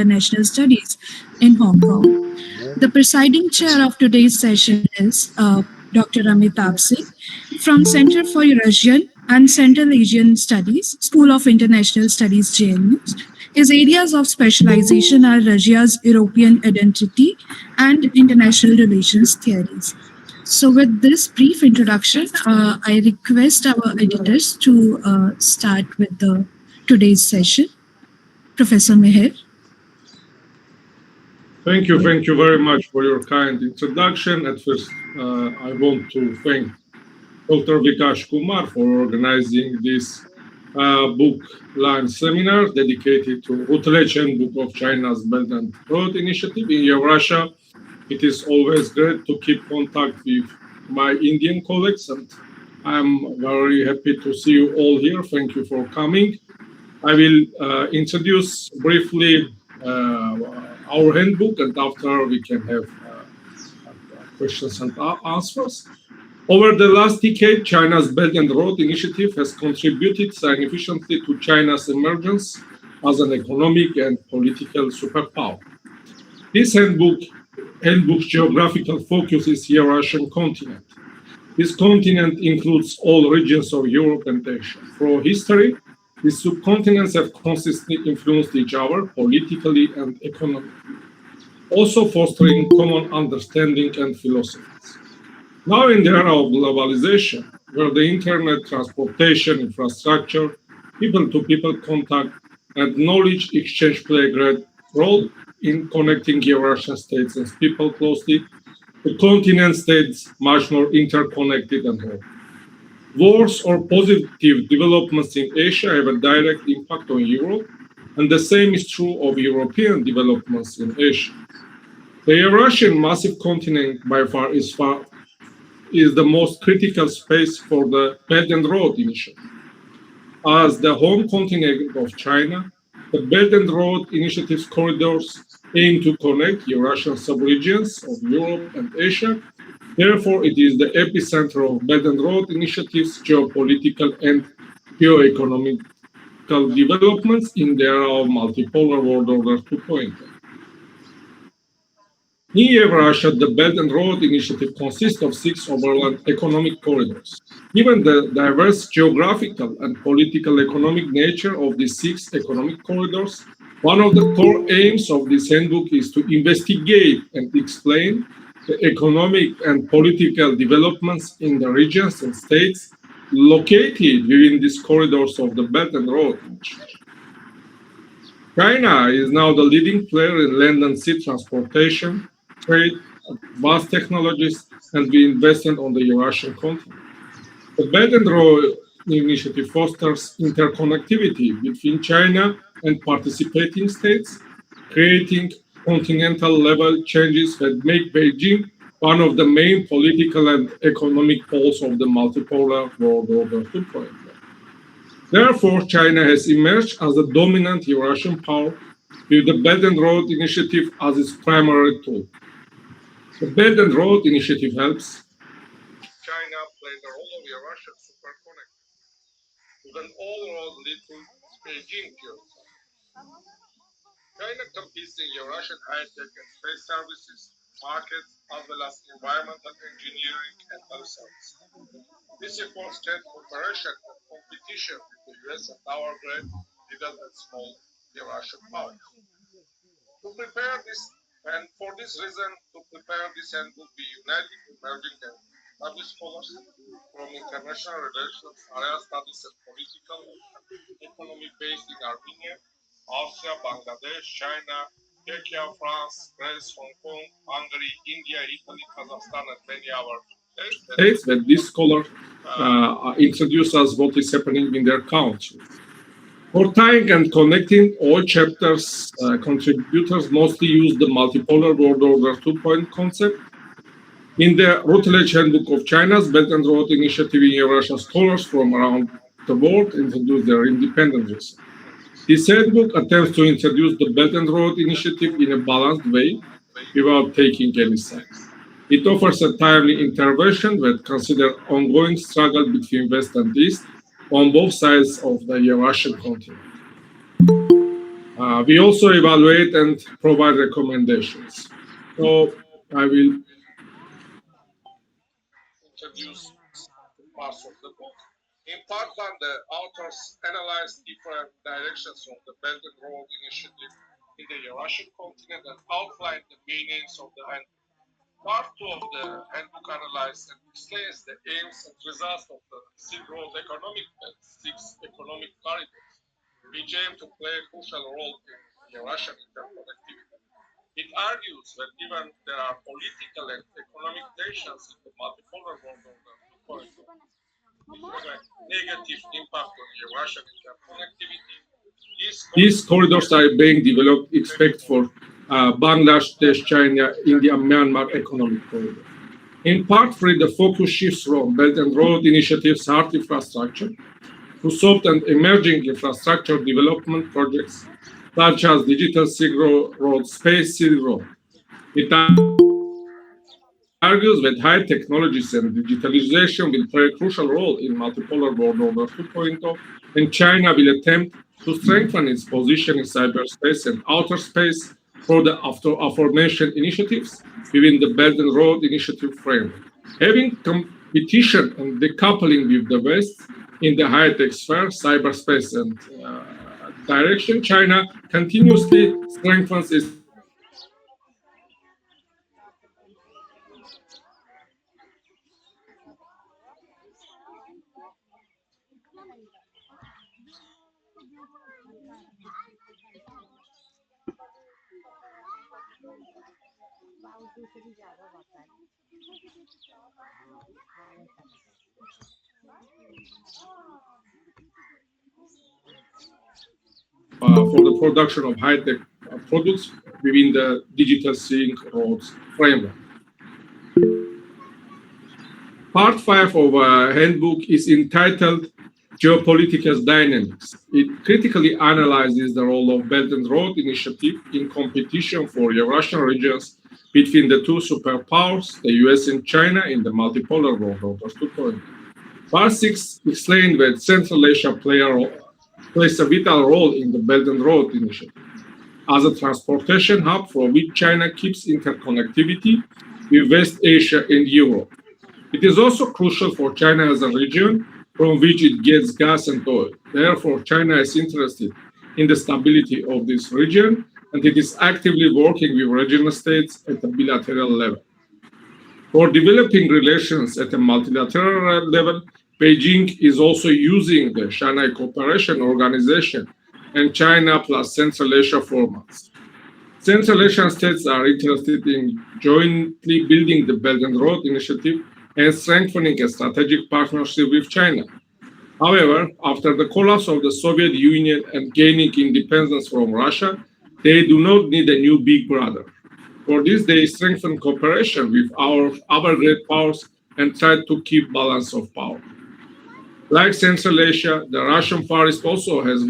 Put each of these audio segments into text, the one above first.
International Studies in Hong Kong. The presiding chair of today's session is Dr. Amitabh Singh from Center for Eurasian and Central Asian Studies, School of International Studies, JNU. His areas of specialization are Russia's European identity and international relations theories. So with this brief introduction, I request our editors to start with today's session. Professor Mher. Thank you very much for your kind introduction. At first, I want to thank Dr. Vikash Kumar for organizing this book-line seminar dedicated to Routledge Handbook of China's Belt and Road Initiative in Eurasia. It is always great to keep contact with my Indian colleagues, and I'm very happy to see you all here. Thank you for coming. I will introduce briefly our handbook, and after we can have questions and answers. Over the last decade, China's Belt and Road Initiative has contributed significantly to China's emergence as an economic and political superpower. This handbook's geographical focus is Eurasian continent. This continent includes all regions of Europe and Asia. Through history, these subcontinents have consistently influenced each other politically and economically, also fostering common understanding and philosophies. Now in the era of globalization, where the internet, transportation, infrastructure, people-to-people contact, and knowledge exchange play a great role in connecting Eurasian states and people closely, the continent stays much more interconnected and whole. Wars or positive developments in Asia have a direct impact on Europe, and the same is true of European developments in Asia. The Eurasian massive continent by far is the most critical space for the Belt and Road Initiative. As the home continent of China, the Belt and Road Initiative's corridors aim to connect Eurasian subregions of Europe and Asia. Therefore, it is the epicenter of Belt and Road Initiative's geopolitical and geoeconomical developments in the era of multipolar world order 2.0. In Eurasia, the Belt and Road Initiative consists of 6 overland economic corridors. Given the diverse geographical and political economic nature of these 6 economic corridors, one of the core aims of this handbook is to investigate and explain the economic and political developments in the regions and states located within these corridors of the Belt and Road Initiative. China is now the leading player in land and sea transportation, trade, advanced technologies, and we invested on the Eurasian continent. The Belt and Road Initiative fosters interconnectivity between China and participating states, creating continental level changes that make Beijing one of the main political and economic poles of the multipolar world order 2.0. Therefore, China has emerged as a dominant Eurasian power with the Belt and Road Initiative as its primary tool. The Belt and Road Initiative helps China play the role of Eurasian superconnector, with an all-road lead to Beijing. China competes in Eurasian high-tech and space services markets, as well as environmental engineering and health services. This supports trade cooperation and competition with the US and our great middle and small Eurasian powers. To prepare this, and for this reason, to prepare this handbook, we united emerging and established scholars from international relations, area studies, and political and economy based in Armenia, Austria, Bangladesh, China, Czechia, France, Greece, Hong Kong, Hungary, India, Italy, Kazakhstan, and many other states that this scholar introduce us what is happening in their country. For tying and connecting all chapters, contributors mostly use the multipolar world order 2.0 concept. In the Routledge Handbook of China's Belt and Road Initiative in Eurasia, scholars from around the world introduce their independent research. This handbook attempts to introduce the Belt and Road Initiative in a balanced way without taking any sides. It offers a timely intervention that considers ongoing struggle between West and East on both sides of the Eurasian continent. We also evaluate and provide recommendations. So I will introduce parts of the book. In part one, the authors analyze different directions of the Belt and Road Initiative in the Eurasian continent and outline the main aims of the handbook. Part two of the handbook analyzes and explains the aims and results of the Silk Road Economic and six economic corridors, which aim to play a crucial role in Eurasian interconnectivity. It argues that even there are political and economic tensions in the multipolar world of the two corridors, which have a negative impact on Eurasian interconnectivity. These corridors are being developed, expect for Bangladesh, China, India, Myanmar economic corridor. In part three, the focus shifts from Belt and Road Initiative's hard infrastructure to soft and emerging infrastructure development projects such as Digital Silk Road, Space Silk Road. It argues that high technologies and digitalization will play a crucial role in multipolar world order 2.0, and China will attempt to strengthen its position in cyberspace and outer space for the aforementioned initiatives within the Belt and Road Initiative framework. Having competition and decoupling with the West in the high-tech sphere, cyberspace, and direction, China continuously strengthens its for the production of high-tech products within the Digital Silk Roads framework. Part 5 of our handbook is entitled Geopolitics Dynamics. It critically analyzes the role of Belt and Road Initiative in competition for Eurasian regions between the two superpowers, the US and China, in the multipolar world order 2.0. Part 6 explained that Central Asia plays a vital role in the Belt and Road Initiative as a transportation hub for which China keeps interconnectivity with West Asia and Europe. It is also crucial for China as a region from which it gets gas and oil. Therefore, China is interested in the stability of this region, and it is actively working with regional states at the bilateral level. For developing relations at a multilateral level, Beijing is also using the Shanghai Cooperation Organization and China plus Central Asia formats. Central Asian states are interested in jointly building the Belt and Road Initiative and strengthening a strategic partnership with China. However, after the collapse of the Soviet Union and gaining independence from Russia, they do not need a new big brother. For this, they strengthen cooperation with our other great powers and try to keep balance of power. Like Central Asia, the Russian Far East also has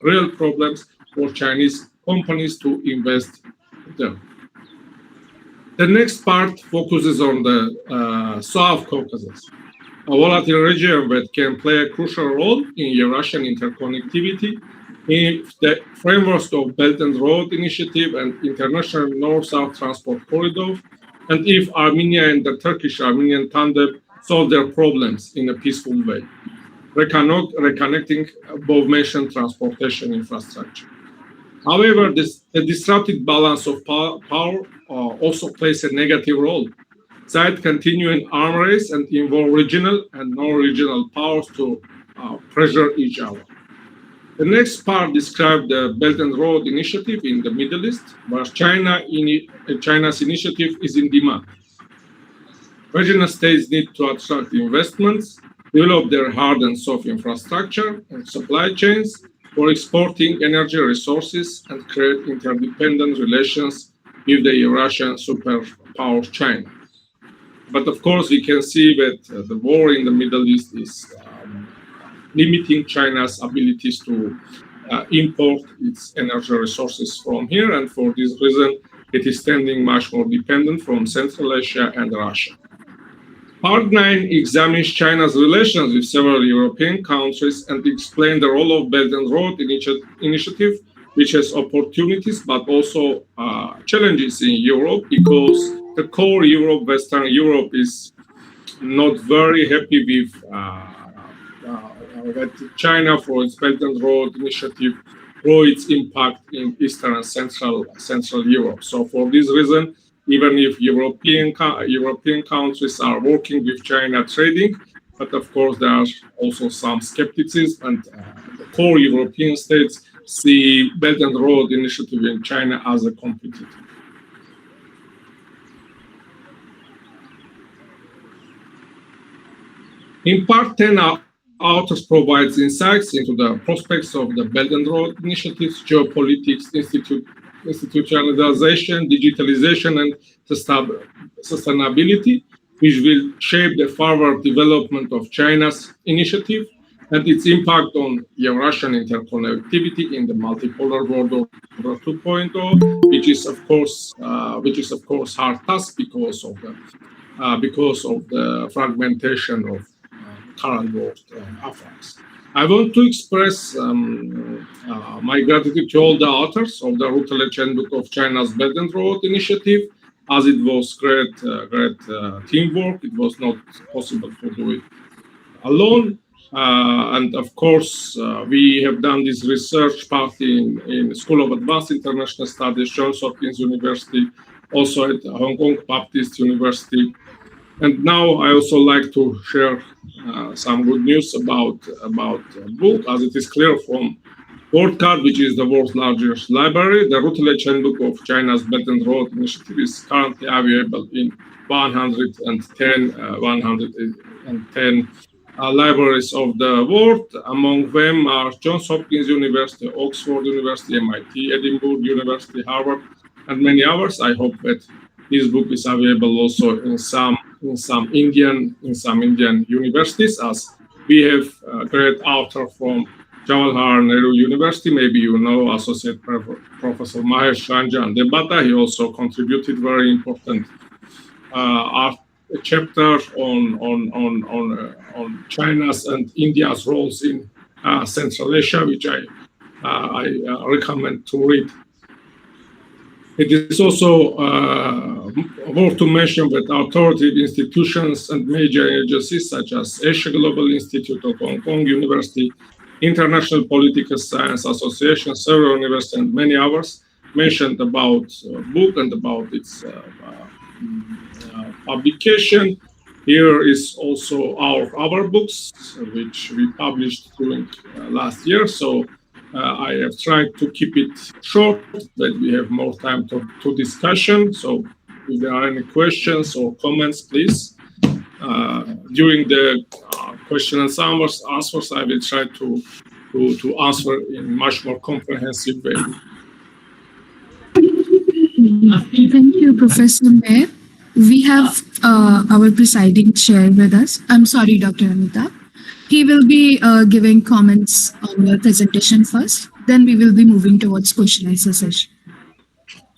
real problems for Chinese companies to invest there. The next part focuses on the South Caucasus, a volatile region that can play a crucial role in Eurasian interconnectivity in the frameworks of Belt and Road Initiative and International North-South Transport Corridor, and if Armenia and the Turkish-Armenian tandem solve their problems in a peaceful way, reconnecting above-mentioned transportation infrastructure. However, the disrupted balance of power also plays a negative role. Sides continue an arm race and involve regional and non-regional powers to pressure each other. The next part describes the Belt and Road Initiative in the Middle East, where China's initiative is in demand. Regional states need to attract investments, develop their hard and soft infrastructure and supply chains for exporting energy resources and create interdependent relations with the Eurasian superpower China. But of course, we can see that the war in the Middle East is limiting China's abilities to import its energy resources from here, and for this reason, it is standing much more dependent from Central Asia and Russia. Part 9 examines China's relations with several European countries and explains the role of Belt and Road Initiative, which has opportunities but also challenges in Europe, because the core Europe, Western Europe, is not very happy with that China, for its Belt and Road Initiative, grow its impact in Eastern and Central Europe. So for this reason, even if European countries are working with China trading, but of course there are also some skepticism, and the core European states see Belt and Road Initiative in China as a competitor. In part 10, our authors provides insights into the prospects of the Belt and Road Initiatives, geopolitics, institutionalization, digitalization, and sustainability, which will shape the further development of China's initiative and its impact on Eurasian interconnectivity in the multipolar world order 2.0, which is of course hard task because of the fragmentation of current world affairs. I want to express my gratitude to all the authors of the Routledge Handbook of China's Belt and Road Initiative, as it was great teamwork. It was not possible to do it alone. And of course, we have done this research partly in School of Advanced International Studies, Johns Hopkins University, also at Hong Kong Baptist University. And now I also like to share some good news about the book. As it is clear from WorldCat, which is the world's largest library, the Routledge Handbook of China's Belt and Road Initiative is currently available in 110 libraries of the world. Among them are Johns Hopkins University, Oxford University, MIT, Edinburgh University, Harvard, and many others. I hope that this book is available also in some Indian universities, as we have a great author from Jawaharlal Nehru University. Maybe you know Associate Professor Mher and Debata. He also contributed very important chapter on China's and India's roles in Central Asia, which I recommend to read. It is also worth to mention that authoritative institutions and major agencies such as Asia Global Institute of Hong Kong University, International Political Science Association, several universities, and many others mentioned about book and about its publication. Here is also our other books, which we published during last year. So I have tried to keep it short, that we have more time to discussion. So if there are any questions or comments, please. During the question and answers, I will try to answer in much more comprehensive way. Thank you, Professor Mher. We have our presiding chair with us. I'm sorry, Dr. Amitabh. He will be giving comments on your presentation first. Then we will be moving towards question and answer session.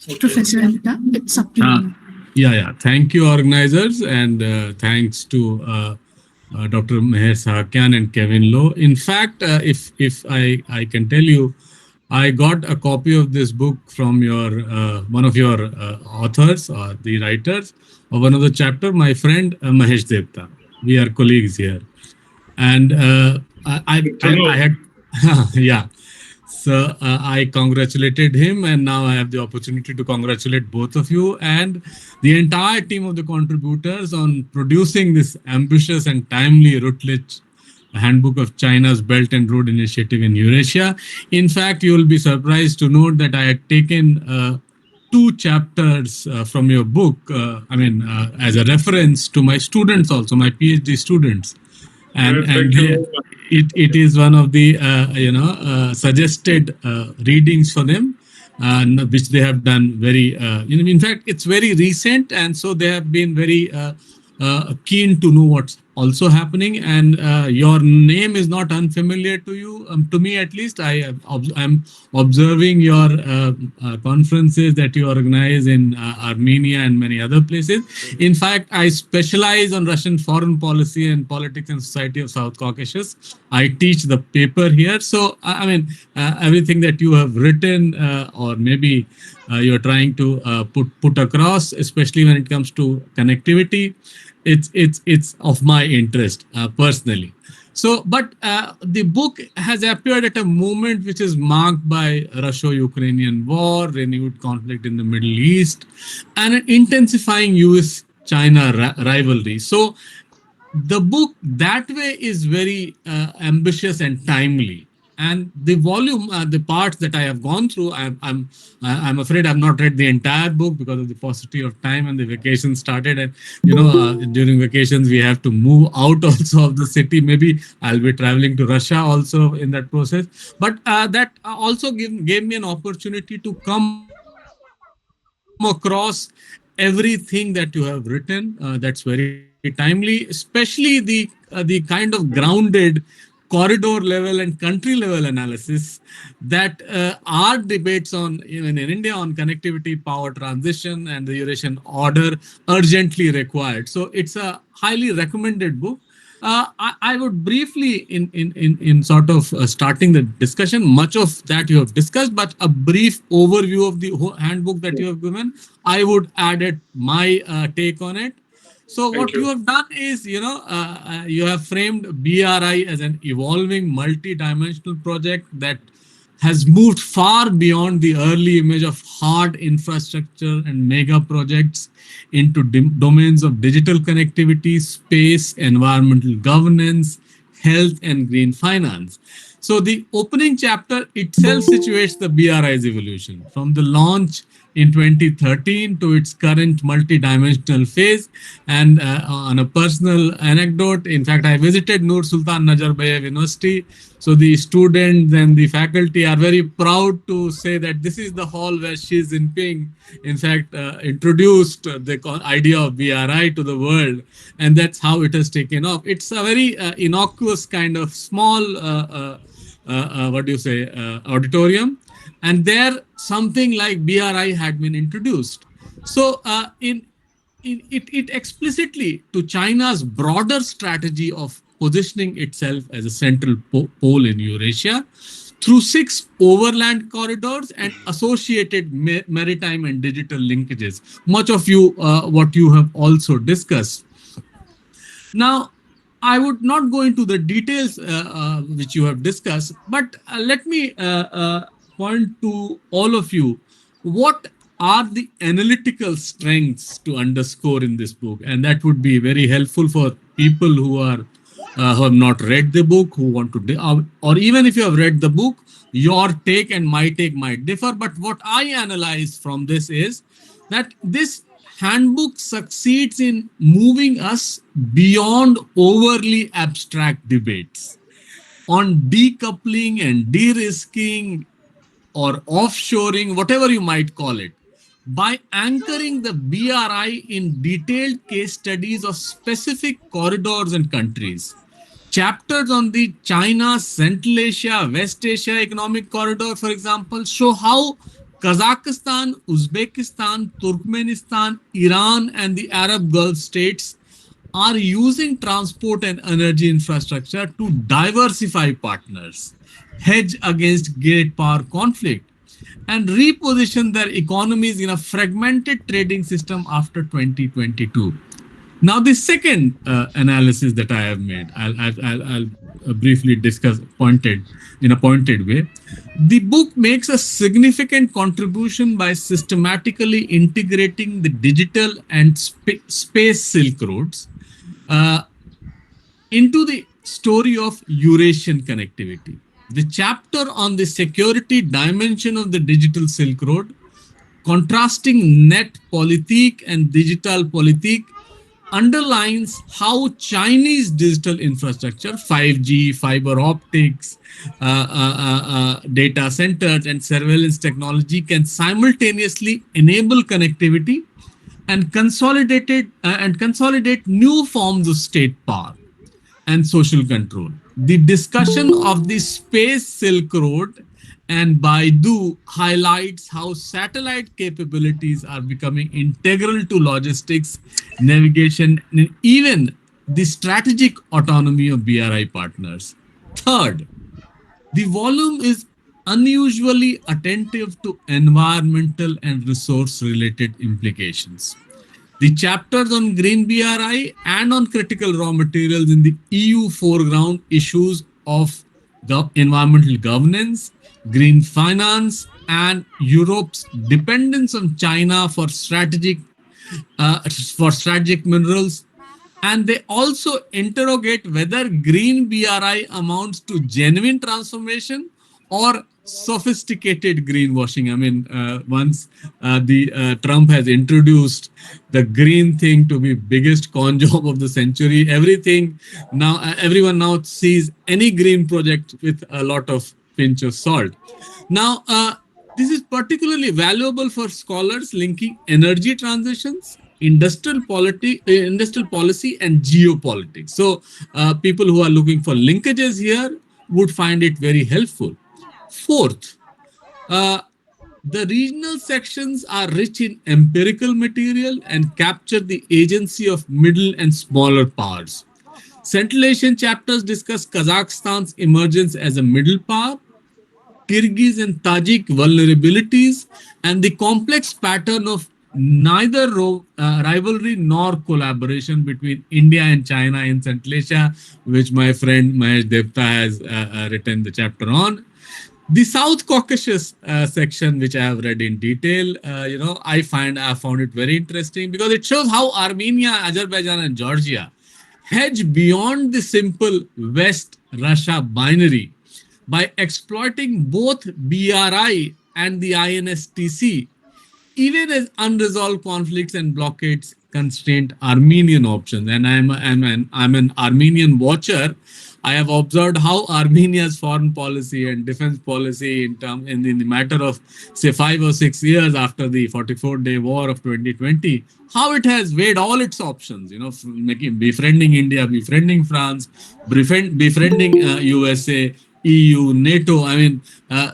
Okay. Professor Amitabh, it's up to you. Yeah. Thank you, organizers, and thanks to Dr. Mher Sahkyan and Kevin Lowe. In fact, if I can tell you, I got a copy of this book from your one of your authors or the writers of one of the chapter, my friend Mahesh Devta. We are colleagues here, and I had yeah. So I congratulated him, and now I have the opportunity to congratulate both of you and the entire team of the contributors on producing this ambitious and timely Routledge Handbook of China's Belt and Road Initiative in Eurasia. In fact, you will be surprised to note that I had taken 2 chapters from your book, as a reference to my students also, my PhD students. And it is one of the suggested readings for them, which they have done very. In fact, it's very recent, and so they have been very keen to know what's also happening, and your name is not unfamiliar to you, to me at least. I'm observing your conferences that you organize in Armenia and many other places. In fact, I specialize on Russian foreign policy and politics and society of South Caucasus. I teach the paper here. So, I mean, everything that you have written, or maybe you're trying to put across, especially when it comes to connectivity, it's of my interest personally. So, but the book has appeared at a moment which is marked by Russia-Ukrainian war, renewed conflict in the Middle East, and an intensifying US-China rivalry. So, the book that way is very ambitious and timely, and the volume, the parts that I have gone through, I'm afraid I've not read the entire book because of the paucity of time, and the vacation started, and during vacations we have to move out also of the city. Maybe I'll be traveling to Russia also in that process, but that also gave me an opportunity to come across everything that you have written. That's very timely, especially the kind of grounded corridor level and country level analysis that our debates on, even in India, on connectivity, power transition, and the Eurasian order urgently required. So it's a highly recommended book. I would briefly, in sort of starting the discussion, much of that you have discussed, but a brief overview of the handbook that you have given, I would add it my take on it. So what Thank you you. have done is, you have framed BRI as an evolving multi-dimensional project that has moved far beyond the early image of hard infrastructure and mega projects into domains of digital connectivity, space, environmental governance, health, and green finance. So the opening chapter itself situates the BRI's evolution from the launch in 2013 to its current multi-dimensional phase. And on a personal anecdote, in fact, I visited Nur Sultan Nazarbayev University. So the students and the faculty are very proud to say that this is the hall where Xi Jinping, in fact, introduced the idea of BRI to the world, and that's how it has taken off. It's a very innocuous kind of small, what do you say, auditorium, and there something like BRI had been introduced. So it explicitly to China's broader strategy of positioning itself as a central pole in Eurasia through 6 overland corridors and associated maritime and digital linkages. Much of you, what you have also discussed. Now, I would not go into the details which you have discussed, but let me point to all of you what are the analytical strengths to underscore in this book, and that would be very helpful for people who have not read the book, who want to, or even if you have read the book, your take and my take might differ. But what I analyze from this is that this handbook succeeds in moving us beyond overly abstract debates on decoupling and de-risking or offshoring, whatever you might call it, by anchoring the BRI in detailed case studies of specific corridors and countries. Chapters on the China, Central Asia, West Asia Economic Corridor, for example, show how Kazakhstan, Uzbekistan, Turkmenistan, Iran, and the Arab Gulf states are using transport and energy infrastructure to diversify partners, hedge against great power conflict, and reposition their economies in a fragmented trading system after 2022. Now, the second analysis that I have made, I'll briefly discuss pointed in a pointed way. The book makes a significant contribution by systematically integrating the digital and space Silk Roads uh, into the story of Eurasian connectivity. The chapter on the security dimension of the digital Silk Road, contrasting net politique and digital politique, underlines how Chinese digital infrastructure, 5G, fiber optics, data centers, and surveillance technology can simultaneously enable connectivity and consolidate new forms of state power. and social control. The discussion of the Space Silk Road and Baidu highlights how satellite capabilities are becoming integral to logistics, navigation, and even the strategic autonomy of BRI partners. Third, the volume is unusually attentive to environmental and resource related implications. The chapters on green BRI and on critical raw materials in the EU foreground issues of environmental governance, green finance, and Europe's dependence on China for strategic minerals, and they also interrogate whether green BRI amounts to genuine transformation or sophisticated greenwashing. I mean, once the Trump has introduced the green thing to be biggest con job of the century, everything now everyone now sees any green project with a lot of pinch of salt. Now, this is particularly valuable for scholars linking energy transitions, industrial policy, and geopolitics. So, people who are looking for linkages here would find it very helpful. Fourth, uh, the regional sections are rich in empirical material and capture the agency of middle and smaller powers. Central Asian chapters discuss Kazakhstan's emergence as a middle power, Kyrgyz and Tajik vulnerabilities, and the complex pattern of neither rivalry nor collaboration between India and China in Central Asia, which my friend Mahesh Devta has written the chapter on. The South Caucasus section, which I have read in detail, I found it very interesting because it shows how Armenia, Azerbaijan, and Georgia hedge beyond the simple West Russia binary by exploiting both BRI and the INSTC, even as unresolved conflicts and blockades constrained Armenian options. And I'm an Armenian watcher. I have observed how Armenia's foreign policy and defense policy in the matter of say 5 or 6 years after the 44-day war of 2020, how it has weighed all its options, making befriending India, befriending France, befriending USA, EU, NATO. I mean,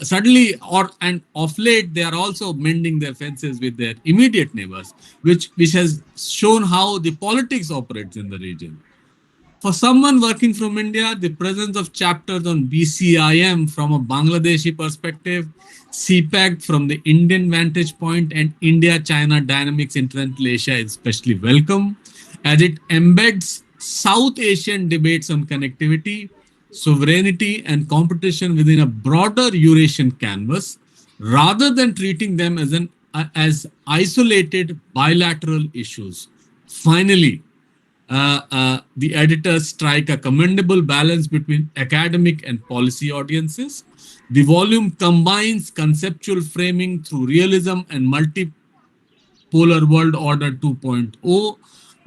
suddenly, and of late, they are also mending their fences with their immediate neighbors, which has shown how the politics operates in the region. For someone working from India, the presence of chapters on BCIM from a Bangladeshi perspective, CPAC from the Indian vantage point, and India-China dynamics in Central Asia is especially welcome, as it embeds South Asian debates on connectivity, sovereignty, and competition within a broader Eurasian canvas, rather than treating them as isolated bilateral issues. Finally, the editors strike a commendable balance between academic and policy audiences. The volume combines conceptual framing through realism and multipolar world order 2.0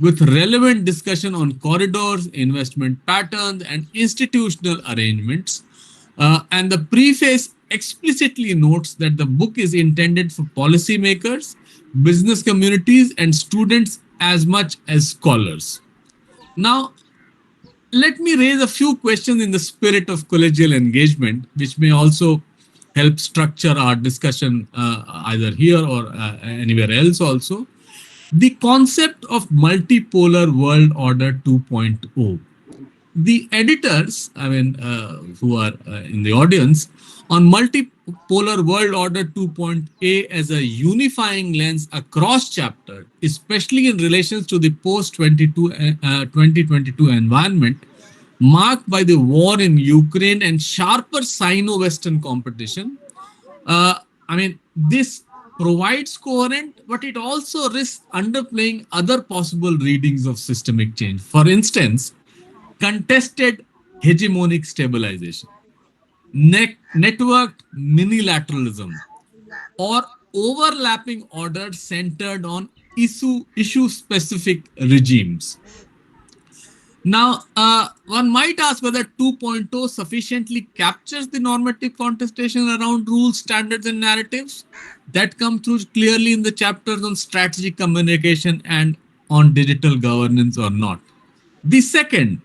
with relevant discussion on corridors, investment patterns, and institutional arrangements. And the preface explicitly notes that the book is intended for policymakers, business communities, and students as much as scholars. Now, let me raise a few questions in the spirit of collegial engagement, which may also help structure our discussion either here or anywhere else also. The concept of multipolar world order 2.0. The editors, who are in the audience, on multipolar world order 2.0 as a unifying lens across chapter, especially in relations to the post-2022 environment, marked by the war in Ukraine and sharper Sino-Western competition. This provides coherent, but it also risks underplaying other possible readings of systemic change. For instance, contested hegemonic stabilization, networked minilateralism, or overlapping orders centered on issue-specific regimes. Now, one might ask whether 2.0 sufficiently captures the normative contestation around rules, standards, and narratives that come through clearly in the chapters on strategic communication and on digital governance or not. The second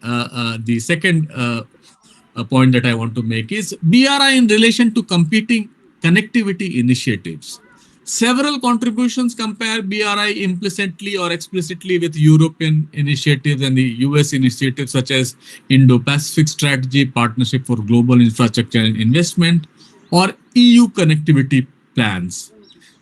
point that I want to make is BRI in relation to competing connectivity initiatives. Several contributions compare BRI implicitly or explicitly with European initiatives and the US initiatives such as Indo-Pacific Strategy, Partnership for Global Infrastructure and Investment, or EU connectivity plans.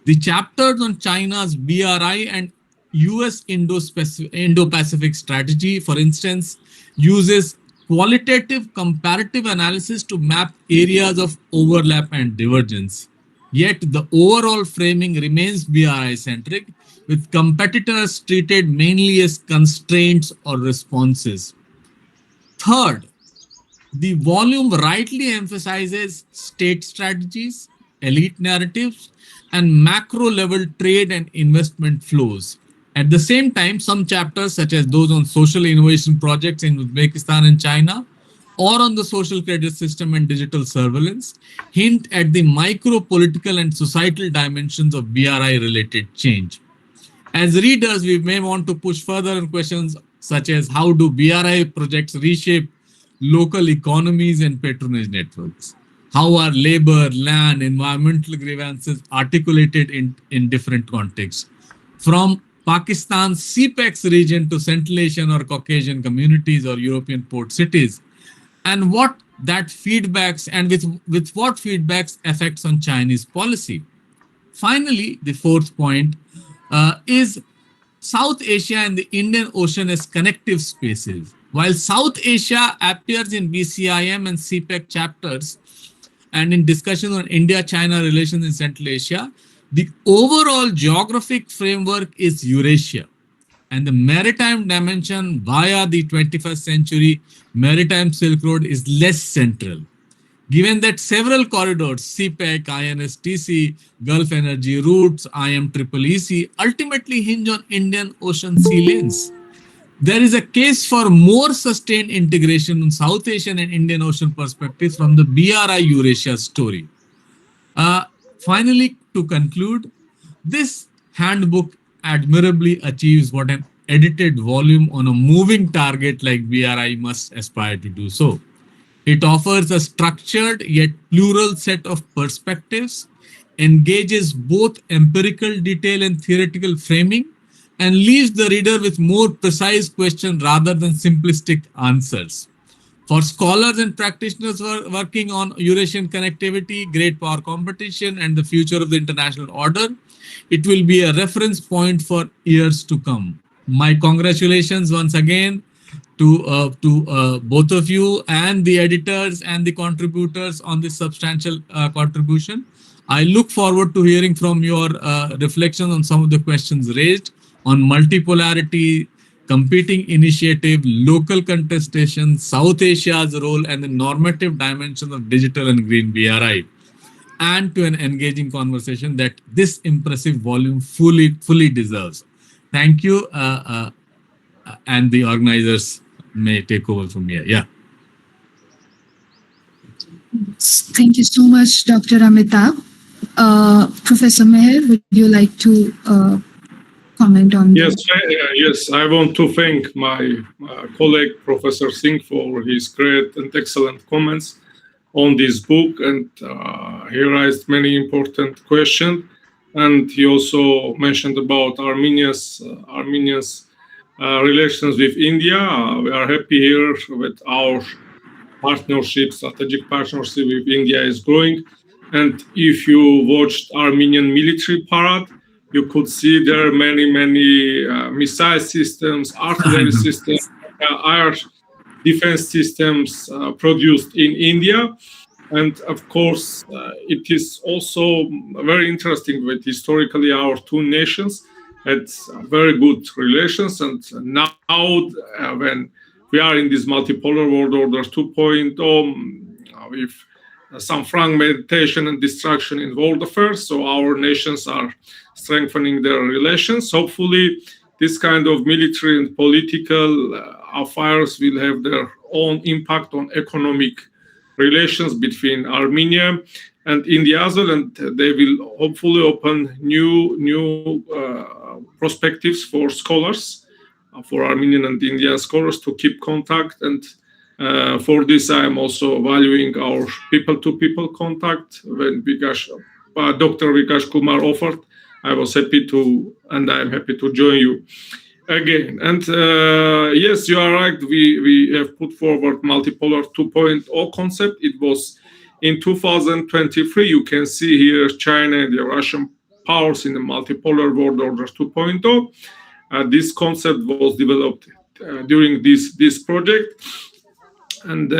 The chapters on China's BRI and US Indo-Pacific strategy, for instance, uses qualitative comparative analysis to map areas of overlap and divergence. Yet the overall framing remains BRI centric, with competitors treated mainly as constraints or responses. Third, the volume rightly emphasizes state strategies, elite narratives, and macro level trade and investment flows. At the same time, some chapters, such as those on social innovation projects in Uzbekistan and China, or on the social credit system and digital surveillance, hint at the micro political and societal dimensions of BRI related change. As readers, we may want to push further on questions such as how do BRI projects reshape local economies and patronage networks? How are labor, land, environmental grievances articulated in different contexts? From Pakistan's CPEX region to Central Asian or Caucasian communities or European port cities, and what that feedbacks and with what feedbacks affects on Chinese policy. Finally, the fourth point is South Asia and the Indian Ocean as connective spaces. While South Asia appears in BCIM and CPEC chapters and in discussions on India-China relations in Central Asia, the overall geographic framework is Eurasia. And the maritime dimension via the 21st century maritime Silk Road is less central. Given that several corridors, CPEC, INSTC, Gulf Energy Routes, IMEEC, ultimately hinge on Indian Ocean sea lanes, there is a case for more sustained integration in South Asian and Indian Ocean perspectives from the BRI Eurasia story. Finally, to conclude, this handbook admirably achieves what an edited volume on a moving target like BRI must aspire to do so. It offers a structured yet plural set of perspectives, engages both empirical detail and theoretical framing, and leaves the reader with more precise questions rather than simplistic answers. For scholars and practitioners working on Eurasian connectivity, great power competition, and the future of the international order, it will be a reference point for years to come. My congratulations once again to both of you and the editors and the contributors on this substantial contribution. I look forward to hearing from your reflections on some of the questions raised on multipolarity, competing initiative, local contestation, South Asia's role, and the normative dimensions of digital and green BRI, and to an engaging conversation that this impressive volume fully deserves. Thank you, and the organizers may take over from here. Yeah. Thank you so much, Dr. Amitabh. Professor Mher, would you like to comment on yes, yes, I want to thank my colleague, Professor Singh, for his great and excellent comments on this book. And he raised many important questions. And he also mentioned about Armenia's relations with India. We are happy here with our strategic partnership with India is growing. And if you watched Armenian military parade, you could see there are many missile systems, artillery systems, air defense systems produced in India. And of course, it is also very interesting that historically our two nations had very good relations. And now when we are in this multipolar world order 2.0 with some fragmentation and destruction in world affairs, so our nations are strengthening their relations. Hopefully, this kind of military and political affairs will have their own impact on economic relations between Armenia and India as well, and they will hopefully open new perspectives for scholars for Armenian and Indian scholars to keep contact. And for this, I am also valuing our people-to-people contact. When Dr. Vikash Kumar offered, I was happy to, and I am happy to join you again. And yes, you are right. We have put forward multipolar 2.0 concept. It was in 2023. You can see here China and the Eurasian powers in the multipolar world order 2.0. This concept was developed during this project. And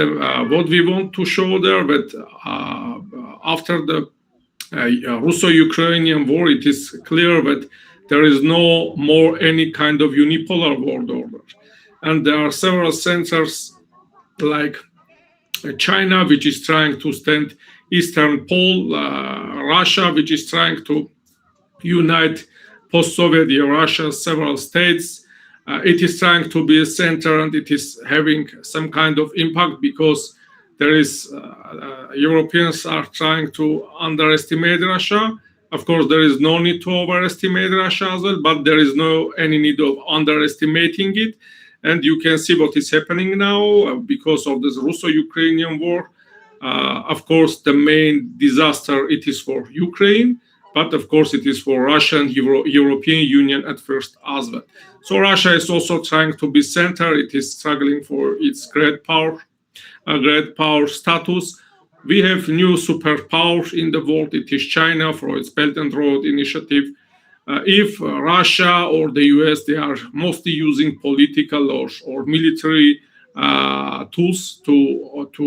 what we want to show there, that after the Russo-Ukrainian war, it is clear that there is no more any kind of unipolar world order. And there are several centers like China, which is trying to stand Eastern Pole, Russia, which is trying to unite post-Soviet Eurasia, several states. It is trying to be a center, and it is having some kind of impact because there is Europeans are trying to underestimate Russia. Of course, there is no need to overestimate Russia as well, but there is no any need of underestimating it. And you can see what is happening now because of this Russo-Ukrainian war. Of course, the main disaster it is for Ukraine, but of course it is for Russia and European Union at first as well. So Russia is also trying to be center. It is struggling for its great power status. We have new superpowers in the world. It is China for its Belt and Road Initiative. If Russia or the US, they are mostly using political or military tools to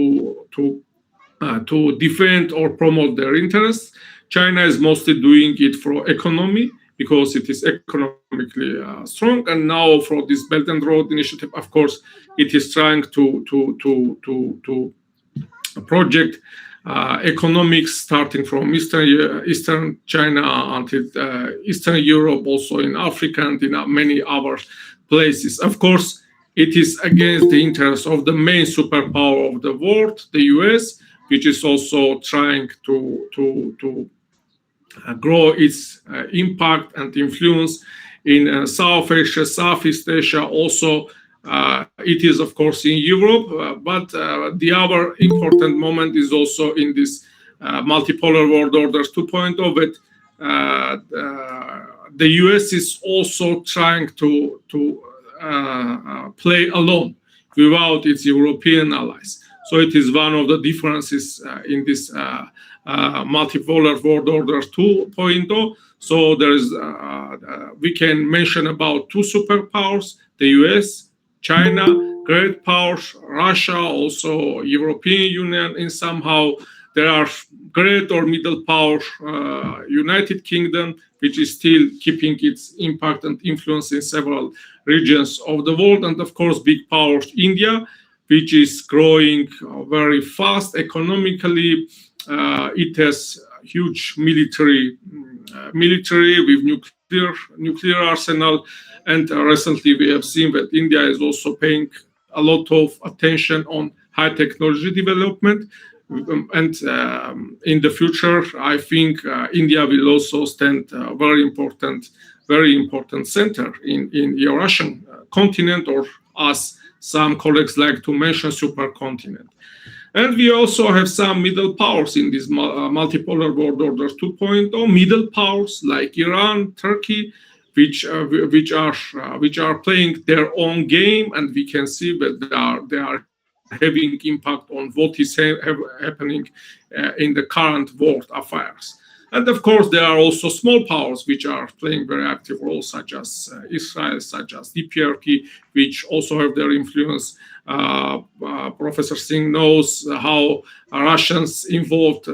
defend or promote their interests. China is mostly doing it for economy because it is economically strong. And now for this Belt and Road Initiative, of course, it is trying to project economics starting from Eastern China until Eastern Europe, also in Africa and in many other places. Of course, it is against the interests of the main superpower of the world, the US, which is also trying to grow its impact and influence in South Asia, Southeast Asia. Also, it is, of course, in Europe, but the other important moment is also in this multipolar world orders 2.0 that the US is also trying to play alone without its European allies. So it is one of the differences in this multipolar world order 2.0. So there is, we can mention about two superpowers: the US, China, great powers, Russia, also European Union. In somehow there are great or middle powers, United Kingdom, which is still keeping its impact and influence in several regions of the world, and of course big powers, India, which is growing very fast economically. It has huge military with nuclear arsenal, and recently we have seen that India is also paying a lot of attention on high technology development. And in the future, I think India will also stand a very important center in Eurasian continent, or as some colleagues like to mention, supercontinent. And we also have some middle powers in this multipolar world order 2.0. Middle powers like Iran, Turkey, which are playing their own game, and we can see that they are having impact on what is happening in the current world affairs. And of course, there are also small powers which are playing very active roles, such as Israel, such as DPRK, which also have their influence. Professor Singh knows how Russians involved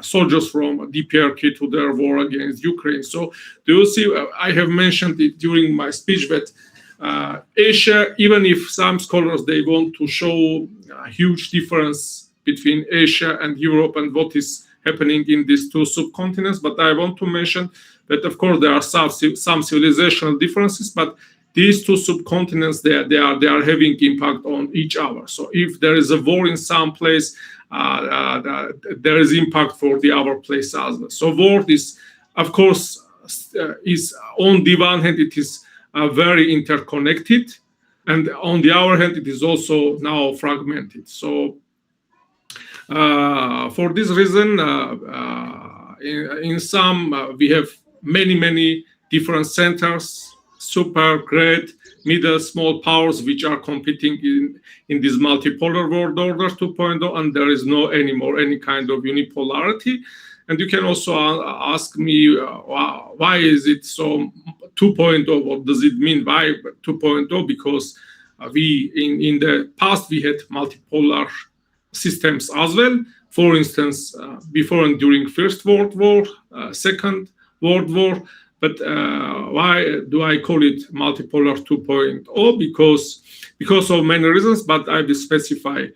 soldiers from DPRK to their war against Ukraine. So do you see, I have mentioned it during my speech that Asia, even if some scholars, they want to show a huge difference between Asia and Europe and what is happening in these two subcontinents, but I want to mention that, of course, there are some civilizational differences, but these two subcontinents, they are having impact on each other. So if there is a war in some place, there is impact for the other place as well. So war is, of course, is on the one hand, it is very interconnected, and on the other hand, it is also now fragmented. So for this reason, in some we have many different centers, super, great, middle, small powers which are competing in this multipolar world order 2.0, and there is no anymore any kind of unipolarity. And you can also ask me why is it so 2.0? What does it mean? Why 2.0? Because we in the past we had multipolar systems as well. For instance, before and during First World War, Second World War. But why do I call it multipolar 2.0? Because of many reasons, but I will specify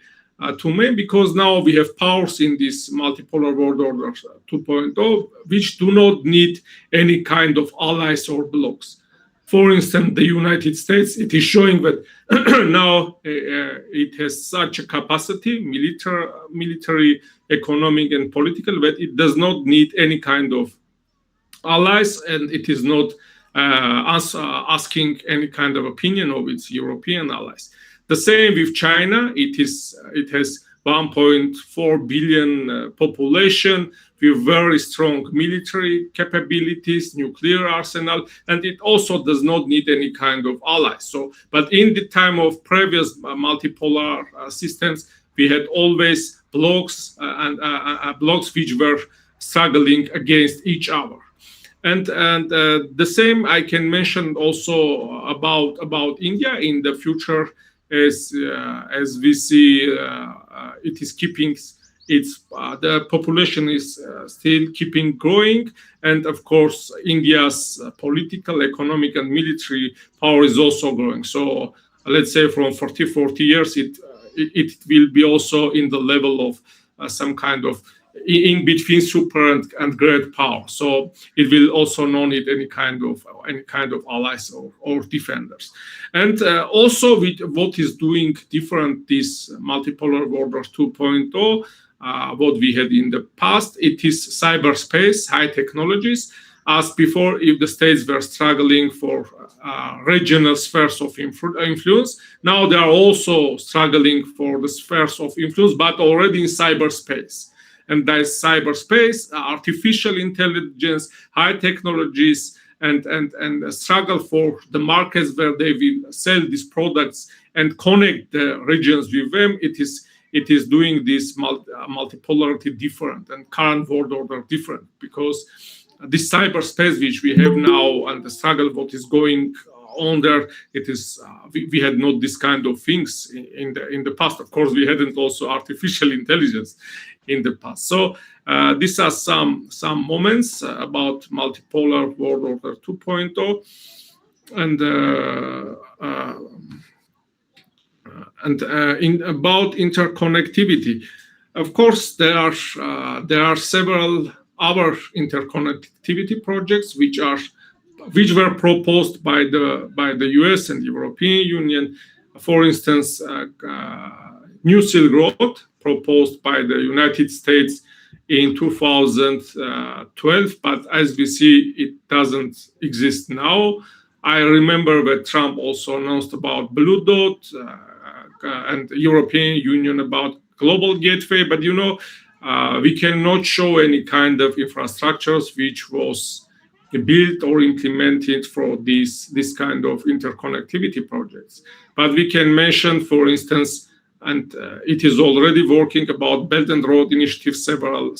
two main. Because now we have powers in this multipolar world order 2.0, which do not need any kind of allies or blocs. For instance, the United States, it is showing that now it has such a capacity, military, economic, and political, that it does not need any kind of allies, and it is not asking any kind of opinion of its European allies. The same with China. It has 1.4 billion population with very strong military capabilities, nuclear arsenal, and it also does not need any kind of allies. So, but in the time of previous multipolar systems, we had always blocs and blocs which were struggling against each other. And the same I can mention also about India in the future, as we see, it is keeping its the population is still keeping growing, and of course India's political, economic, and military power is also growing. So let's say from 40 years, it will be also in the level of some kind of in between super and great power. So it will also not need any kind of allies or defenders. And also with what is doing different this multipolar order 2.0, what we had in the past, it is cyberspace, high technologies. As before, if the states were struggling for regional spheres of influence, now they are also struggling for the spheres of influence, but already in cyberspace. And that is cyberspace, artificial intelligence, high technologies, and a struggle for the markets where they will sell these products and connect the regions with them. It is doing this multipolarity different and current world order different, because this cyberspace which we have now and the struggle what is going on there, it is we had not this kind of things in the past. Of course, we hadn't also artificial intelligence in the past. So these are some moments about multipolar world order 2.0, and in about interconnectivity. Of course, there are several other interconnectivity projects which were proposed by the US and European Union. For instance, New Silk Road, proposed by the United States in 2012, but as we see, it doesn't exist now. I remember that Trump also announced about Blue Dot and the European Union about Global Gateway, but we cannot show any kind of infrastructures which was built or implemented for this kind of interconnectivity projects. But we can mention, for instance, and it is already working about Belt and Road Initiative, several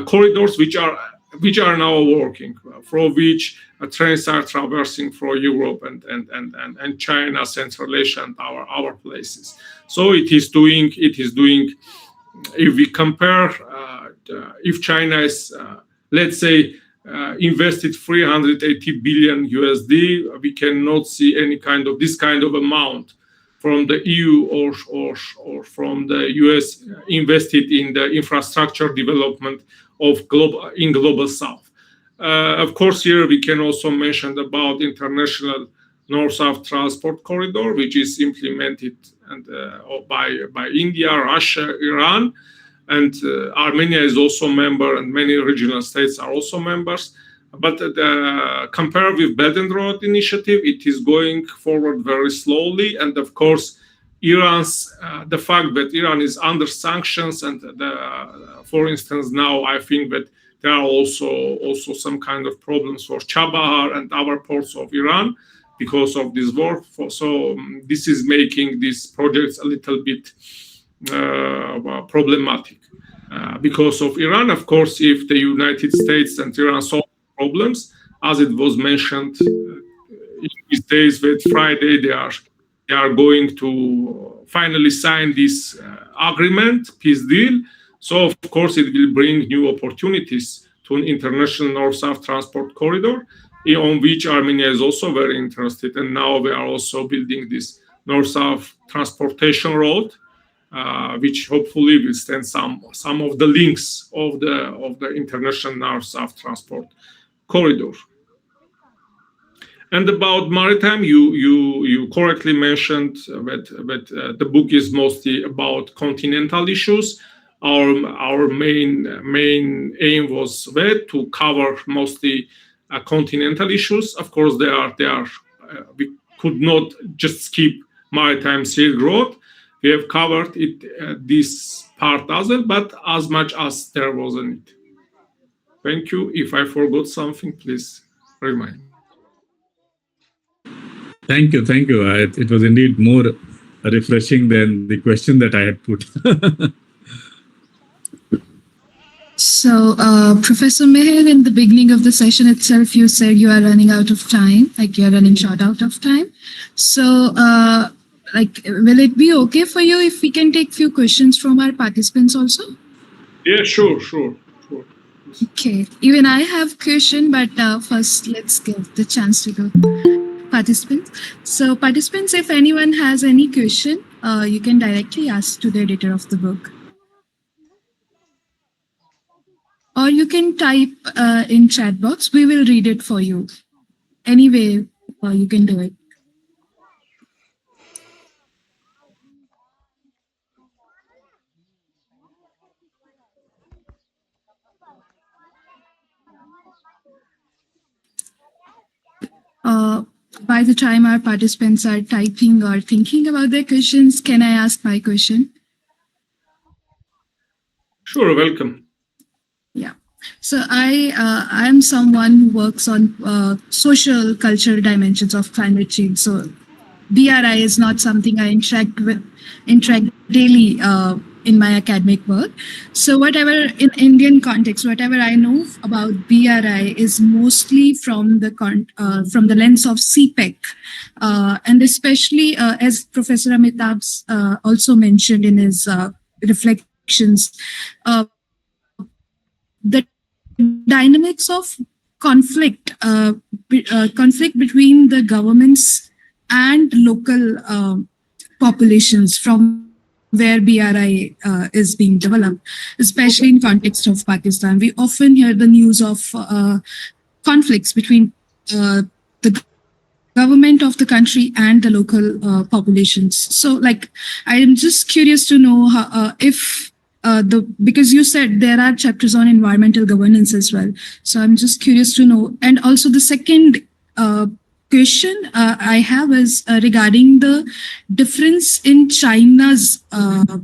corridors which are now working, for which trains are traversing for Europe and China, Central Asia, and our places. So it is doing. If we compare, if China is, let's say, invested 380 billion USD, we cannot see any kind of this kind of amount from the EU or from the US invested in the infrastructure development of global South. Of course, here we can also mention about international North-South transport corridor, which is implemented by India, Russia, Iran, and Armenia is also a member, and many regional states are also members. But compared with Belt and Road Initiative, it is going forward very slowly. And of course, the fact that Iran is under sanctions, and for instance, now I think that there are also some kind of problems for Chabahar and other ports of Iran because of this war. So this is making these projects a little bit problematic. Because of Iran, of course, if the United States and Iran solve problems, as it was mentioned in these days, that Friday they are going to finally sign this agreement, peace deal. So of course it will bring new opportunities to an international North-South transport corridor, on which Armenia is also very interested. And now we are also building this North-South transportation road, which hopefully will stand some of the links of the international North-South transport corridor. And about maritime, you correctly mentioned that the book is mostly about continental issues. Our main aim was there to cover mostly continental issues. Of course, we could not just skip maritime Silk Road. We have covered it, this part as well, but as much as there was a need. Thank you. If I forgot something, please remind me. Thank you. Thank you. It was indeed more refreshing than the question that I had put. So, Professor Mher, in the beginning of the session itself, you said you are running out of time, like you're running short out of time. So, will it be okay for you if we can take few questions from our participants also? Yeah, sure. Okay. Even I have question, but first let's give the chance to the participants. So, participants, if anyone has any question, you can directly ask to the editor of the book. Or you can type in chat box. We will read it for you. Anyway, you can do it. By the time our participants are typing or thinking about their questions, can I ask my question? Sure, welcome. Yeah. So I am someone who works on social cultural dimensions of climate change. So BRI is not something I interact daily in my academic work. So whatever in Indian context, whatever I know about BRI is mostly from the lens of CPEC, and especially as Professor Amitabh also mentioned in his reflections, the dynamics of conflict between the governments and local populations from where BRI is being developed, especially in context of Pakistan. We often hear the news of conflicts between the government of the country and the local populations. So, I am just curious to know how, if because you said there are chapters on environmental governance as well. So I'm just curious to know. And also the second question I have is regarding the difference in China's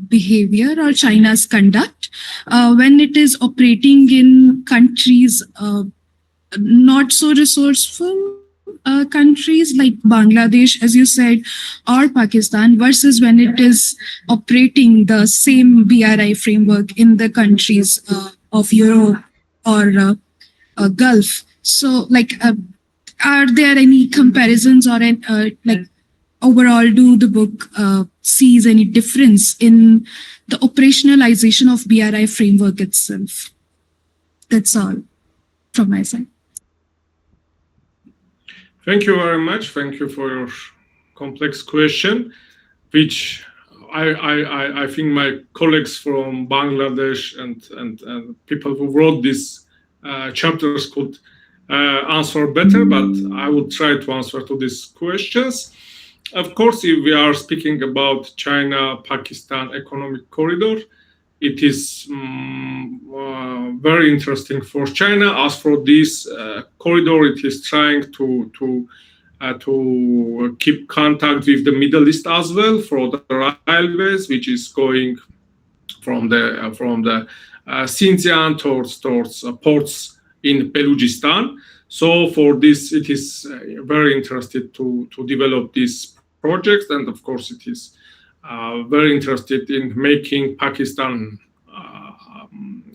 behavior or China's conduct when it is operating in countries not so resourceful countries like Bangladesh, as you said, or Pakistan, versus when it is operating the same BRI framework in the countries of Europe or Gulf. So, are there any comparisons or overall, do the book sees any difference in the operationalization of BRI framework itself? That's all from my side. Thank you very much. Thank you for your complex question, which I think my colleagues from Bangladesh and people who wrote these chapters could answer better, but I will try to answer to these questions. Of course, if we are speaking about China-Pakistan economic corridor, it is very interesting for China. As for this corridor, it is trying to keep contact with the Middle East as well for the railways, which is going from the Xinjiang towards ports in Balochistan. So for this, it is very interested to develop this project, and of course, it is very interested in making Pakistan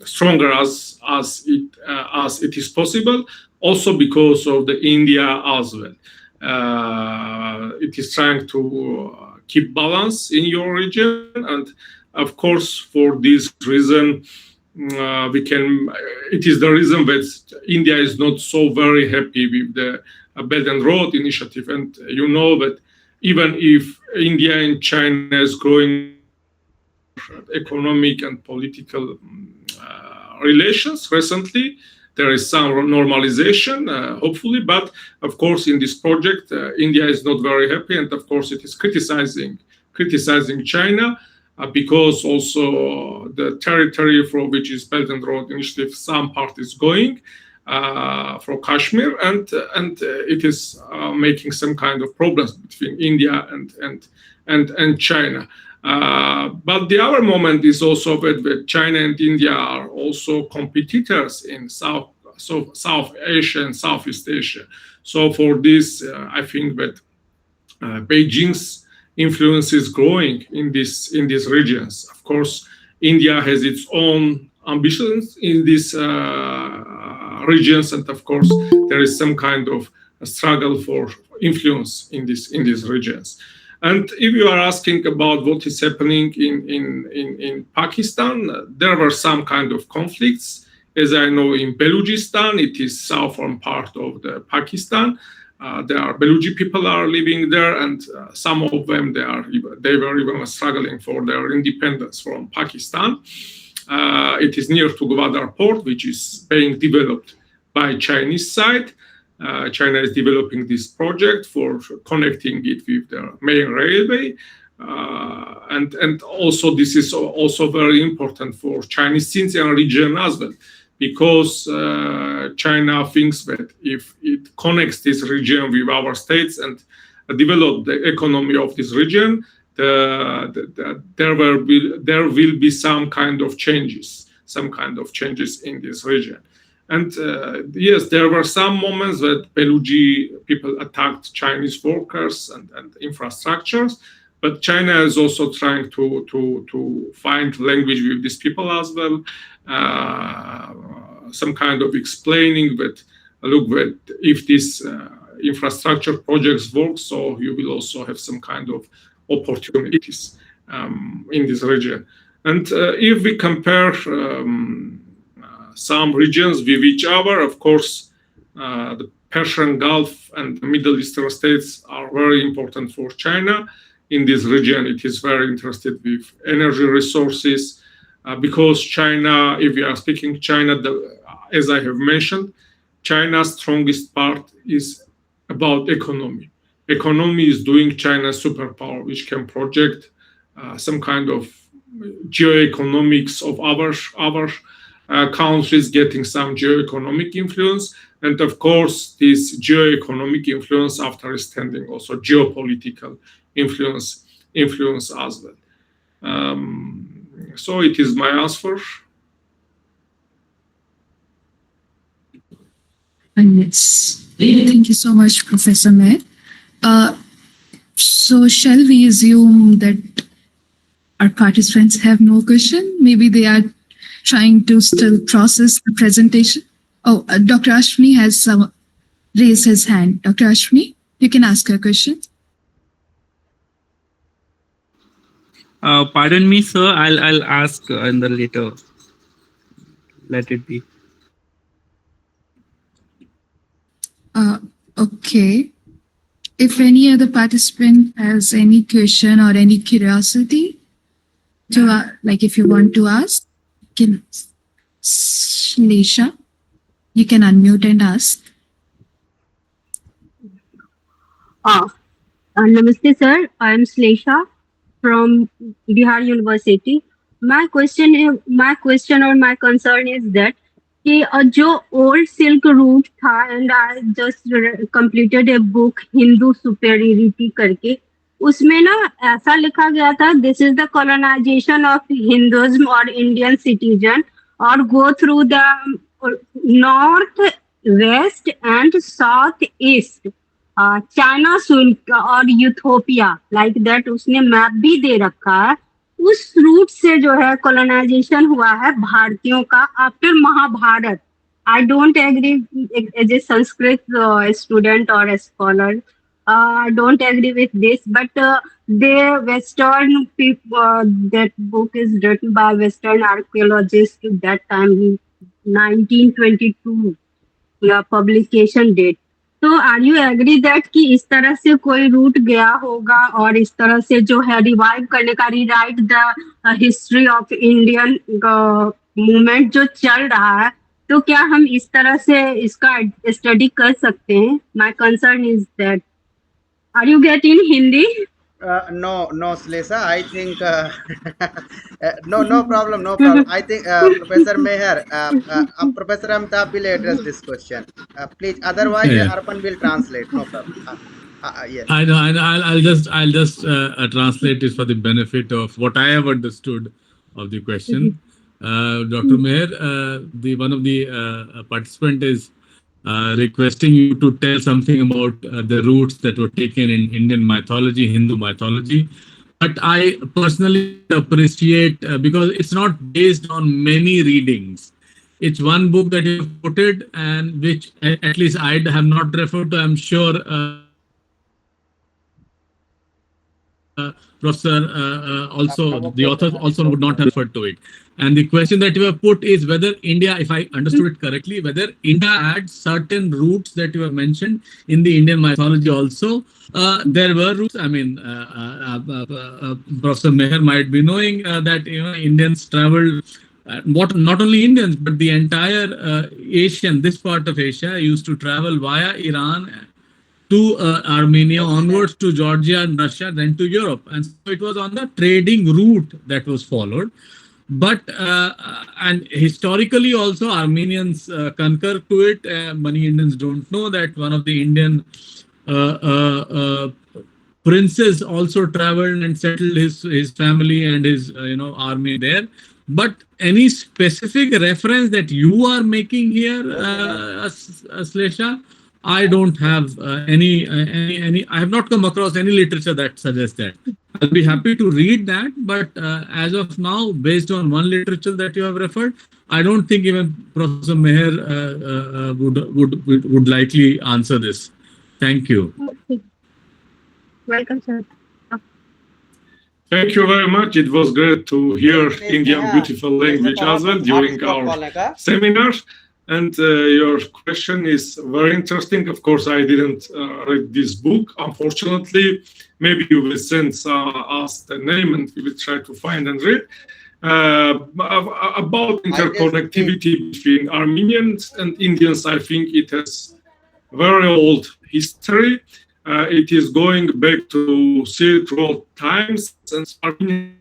stronger as it is possible. Also because of the India as well. It is trying to keep balance in your region, and of course, for this reason, it is the reason that India is not so very happy with the Belt and Road Initiative. And you know that even if India and China is growing economic and political relations recently, there is some normalization, hopefully. But of course, in this project, India is not very happy, and of course, it is criticizing China. Because also the territory for which is Belt and Road Initiative, some part is going for Kashmir, and it is making some kind of problems between India and China. But the other moment is also that China and India are also competitors in South Asia and Southeast Asia. So for this, I think that Beijing's influence is growing in these regions. Of course, India has its own ambitions in these regions, and of course, there is some kind of a struggle for influence in these regions. And if you are asking about what is happening in Pakistan, there were some kind of conflicts. As I know, in Balochistan, it is southern part of the Pakistan. There are Baluchi people are living there, and some of them they were even struggling for their independence from Pakistan. It is near to Gwadar port, which is being developed by Chinese side. China is developing this project for connecting it with the main railway, and also this is also very important for Chinese Xinjiang region as well. Because China thinks that if it connects this region with our states and develop the economy of this region, there will be some kind of changes in this region. And yes, there were some moments that Baluchi people attacked Chinese workers and infrastructures, but China is also trying to find language with these people as well. Some kind of explaining that, look, that if this infrastructure projects work, so you will also have some kind of opportunities in this region. And if we compare some regions with each other, of course, the Persian Gulf and the Middle Eastern states are very important for China. In this region, it is very interested with energy resources. Because China, if we are speaking China, as I have mentioned, China's strongest part is about economy. Economy is doing China superpower, which can project some kind of geoeconomics of other countries getting some geoeconomic influence. And of course, this geoeconomic influence after extending also geopolitical influence as well. So it is my answer. Yes. Thank you so much, Professor Mher. So shall we assume that our participants have no question? Maybe they are trying to still process the presentation. Oh, Dr. Ashwini has raised his hand. Dr. Ashwini, you can ask your question. Pardon me, sir. I'll ask in the later. Let it be. Okay. If any other participant has any question or any curiosity, if you want to ask, Shlesha, you can unmute and ask. Namaste, sir. I am Shlesha from Bihar University. my question or my concern is that कि जो old silk route था and I just completed a book Hindu superiority करके उसमें ना ऐसा लिखा गया था this is the colonization of Hinduism और इंडियन सिटीजन और go through the north west and south east China शुल्क और यूथोपिया लाइक दैट उसने मैप भी दे रखा है उस रूट से जो है कॉलोनाइजेशन हुआ है भारतीयों का after Mahabharat I don't agree as a Sanskrit student और a scholar I don't agree with this but they western people that book is written by western archaeologists that time 1922 या पब्लिकेशन डेट तो आर यू एग्री दैट कि इस तरह से कोई root गया होगा और इस तरह से जो है रिवाइव करने का rewrite the history of Indian movement जो चल रहा है तो क्या हम इस तरह से इसका स्टडी कर सकते हैं my concern is that are you get in Hindi No, no, Slesa. I think no, no problem, no problem. I think Professor Meher, Professor Amitabh will address this question. Please, otherwise Yeah, Arpan will translate. No problem. Yes. I know. I'll just translate it for the benefit of what I have understood of the question. Dr. Meher, the one of the participant is requesting you to tell something about the roots that were taken in Indian mythology, Hindu mythology. But I personally appreciate because it's not based on many readings. It's one book that you have quoted and which at least I have not referred to. I'm sure Professor also the author also would not have referred to it. And the question that you have put is whether India, if I understood it correctly, whether India had certain roots that you have mentioned in the Indian mythology also. There were roots. I mean, Professor Meher might be knowing that Indians traveled. What not only Indians but the entire Asian, this part of Asia used to travel via Iran to Armenia, onwards to Georgia and Russia, then to Europe. And so it was on the trading route that was followed. But and historically also Armenians concur to it. Many Indians don't know that one of the Indian princes also traveled and settled his family and his army there. But any specific reference that you are making here, Slesha, I don't have any. I have not come across any literature that suggests that. I'll be happy to read that, but as of now, based on one literature that you have referred, I don't think even Professor Meher would likely answer this. Thank you. welcome sir Thank you very much. It was great to hear Indian beautiful language as well during our seminar. And your question is very interesting. Of course, I didn't read this book, unfortunately. Maybe you will send us the name and we will try to find and read. About interconnectivity between Armenians and Indians, I think it has very old history. It is going back to Silk Road times, and Armenians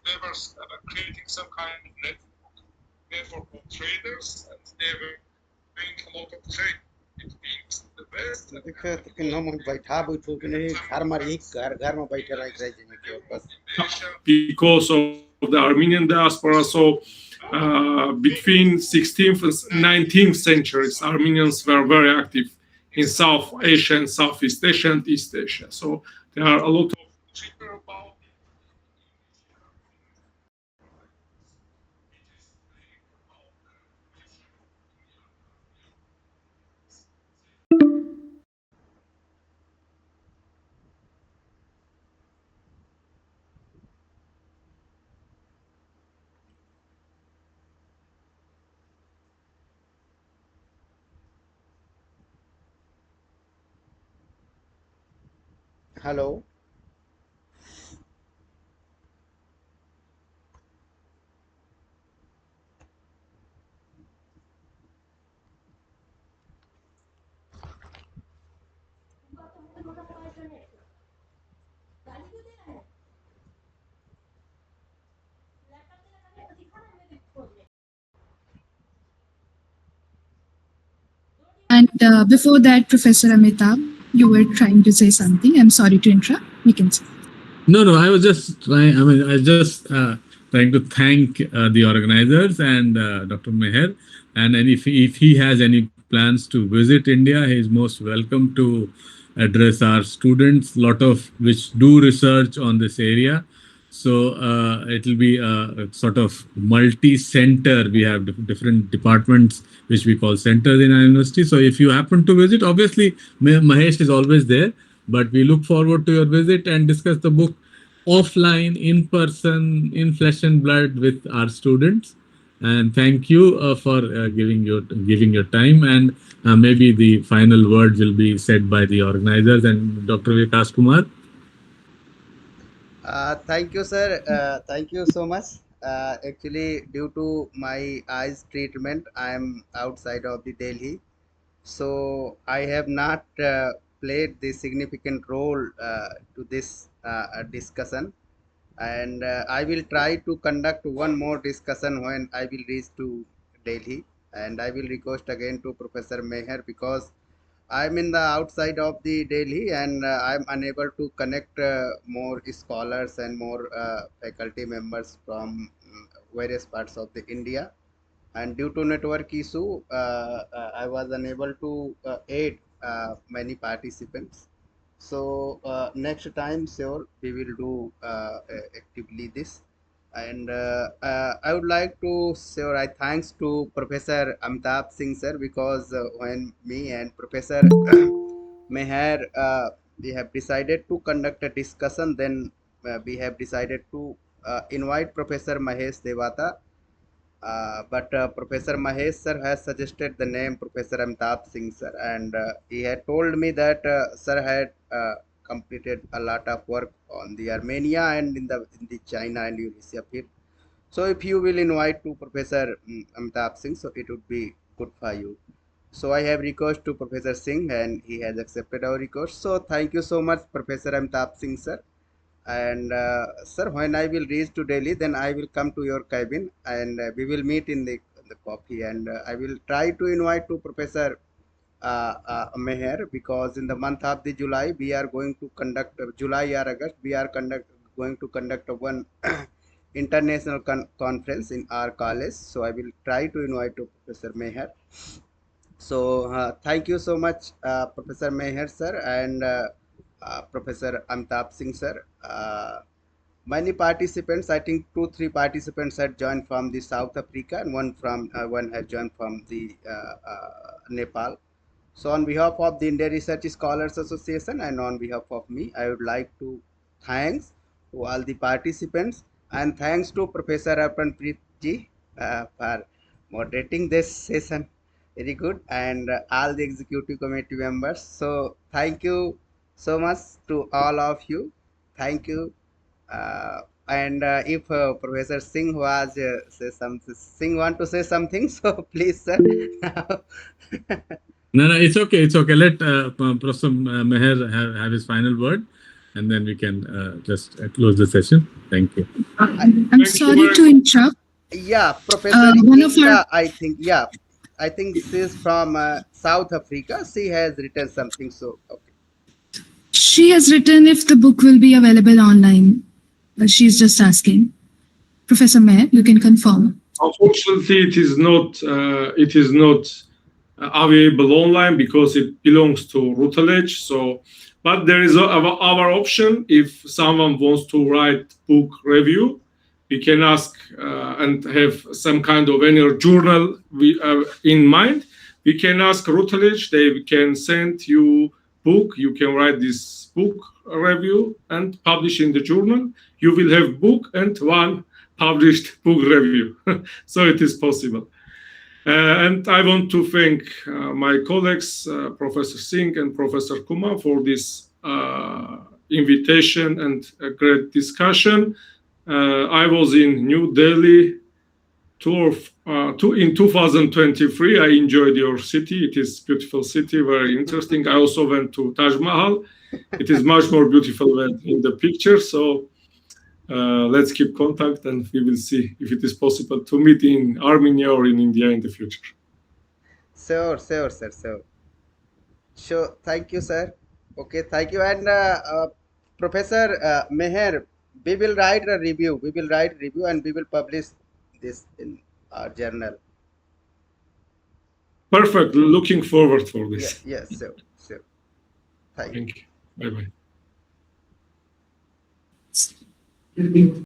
they were creating some kind of network of traders, and they were doing a lot of trade between the West and Asia because of the Armenian diaspora. So between 16th and 19th centuries, Armenians were very active in South Asia and Southeast Asia and East Asia. So there are a lot of literature about Hello. before that, Professor Amitabh, you were trying to say something. I'm sorry to interrupt. You can say. No, no, I was just trying. I mean, I was just trying to thank the organizers and Dr. Meher. And if he has any plans to visit India, he is most welcome to address our students. Lot of which do research on this area. So it will be a sort of multi-center. We have different departments which we call centers in our university. So if you happen to visit, obviously Mahesh is always there, but we look forward to your visit and discuss the book offline, in person, in flesh and blood with our students. And thank you for giving your time. And maybe the final word will be said by the organizers and Dr. Vikash Kumar. Thank you, sir. Thank you so much. Actually, due to my eyes treatment, I am outside of the Delhi, so I have not played the significant role to this discussion, and I will try to conduct one more discussion when I will reach to Delhi, and I will request again to Professor Meher, because I'm in the outside of the Delhi, and I'm unable to connect more scholars and more faculty members from various parts of the India. And due to network issue, I was unable to aid many participants. So next time, sure, we will do actively this. And I would like to say I thanks to Professor Amitabh Singh sir, because when me and Professor Mher we have decided to conduct a discussion, then we have decided to invite Professor Mahesh Devata, but Professor Mahesh sir has suggested the name Professor Amitabh Singh sir, and he had told me that sir had completed a lot of work on the Armenia and in the China and Eurasia field. So if you will invite to Professor Amitabh Singh, so it would be good for you. So I have request to Professor Singh, and he has accepted our request. So thank you so much, Professor Amitabh Singh sir. And sir, when I will reach to Delhi, then I will come to your cabin, and we will meet in the coffee. And I will try to invite to Professor Meher, because in the month of the July we are going to conduct July or August we are going to conduct one international conference in our college. So I will try to invite to Professor Meher. So thank you so much, Professor Meher sir, and Professor Amitabh Singh sir. Many participants, I think 2 3 participants had joined from the South Africa, and one had joined from the Nepal. So on behalf of the India Research Scholars Association and on behalf of me, I would like to thanks to all the participants, and thanks to Professor Arpanpreet ji for moderating this session. Very good, and all the executive committee members. So thank you so much to all of you. Thank you. And if Professor Singh was Singh want to say something, so please, sir. No, no, it's okay. It's okay. Let Professor Meher have his final word, and then we can just close the session. Thank you. I'm Thank you sorry very to interrupt. Yeah, Professor One of our Inga, I think. Yeah, I think she is from South Africa. She has written something. So okay. she has written if the book will be available online. She's just asking. Professor Mayer, you can confirm. Unfortunately, it is not. It is not available online because it belongs to Routledge. So, but there is our option. If someone wants to write book review, we can ask and have some kind of any journal in mind. We can ask Routledge. They can send you book. You can write this book review and publish in the journal. You will have book and one published book review. So it is possible. And I want to thank my colleagues, Professor Singh and Professor Kumar, for this invitation and a great discussion. I was in New Delhi in 2023. I enjoyed your city. It is a beautiful city, very interesting. I also went to Taj Mahal. It is much more beautiful than in the picture. So let's keep contact, and we will see if it is possible to meet in Armenia or in India in the future. Sure, sure, sir, sure. Sure. Thank you, sir. Okay, thank you. And Professor Meher, we will write a review. We will write review and we will publish this in our journal. Perfect. Looking forward for Yeah, this. yes, so thank you. Thank you. Bye bye.